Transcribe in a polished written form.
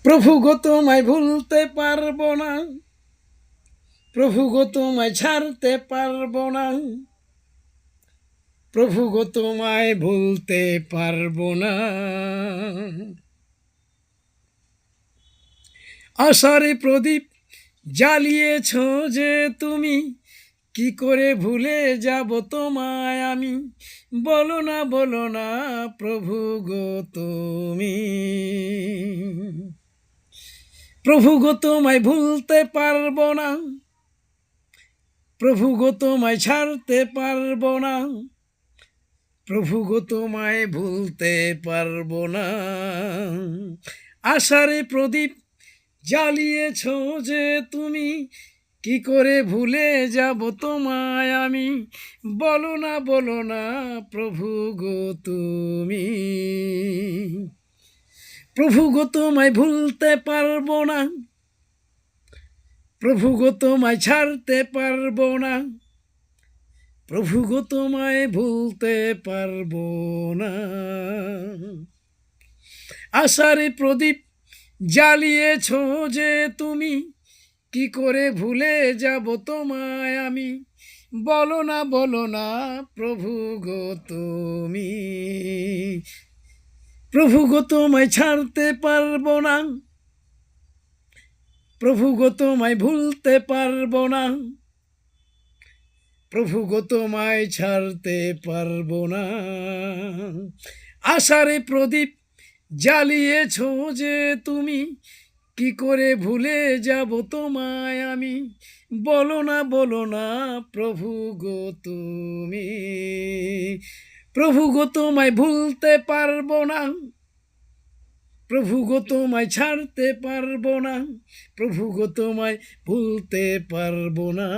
প্রভু গো তোমায় ভুলতে পারবো না, প্রভু গো তোমায় ছাড়তে পারবো না, প্রভু গো তোমায় ভুলতে পারবো না। আশারে প্রদীপ জ্বালিয়েছ যে তুমি, কি করে ভুলে যাব তোমায় আমি। বলো না প্রভু গো তুমি। প্রভু গো তোমায় ভুলতে পারবো না, প্রভু গো তোমায় ছাড়তে পারবো না, প্রভু গো তোমায় ভুলতে পারবো না। আশারে প্রদীপ জ্বালিয়েছ যে তুমি, কি করে ভুলে যাব তোমায় আমি। বলো না প্রভু গো তুমি। প্রভু গো তোমায় ভুলতে পারবো না, প্রভু গো তোমায় ছাড়তে পারবো না, প্রভু গো তোমায় ভুলতে পারবো না। আশারে প্রদীপ জ্বালিয়েছ যে তুমি, কি করে ভুলে যাব তোমায় আমি। বলো না প্রভু গো তুমি। প্রভু গো তোমায় ছাড়তে পারবো না, প্রভু গো তোমায় ভুলতে পারবো না, প্রভু গো তোমায় ছাড়তে পারবো না। আশারে প্রদীপ জ্বালিয়েছ যে তুমি, কি করে ভুলে যাব তোমায় আমি। বলো না প্রভু গো তুমি। প্রভু গো তোমায় ভুলতে পারবো না, প্রভু গো তোমায় ছাড়তে পারবো না, প্রভু গো তোমায় ভুলতে পারবো না।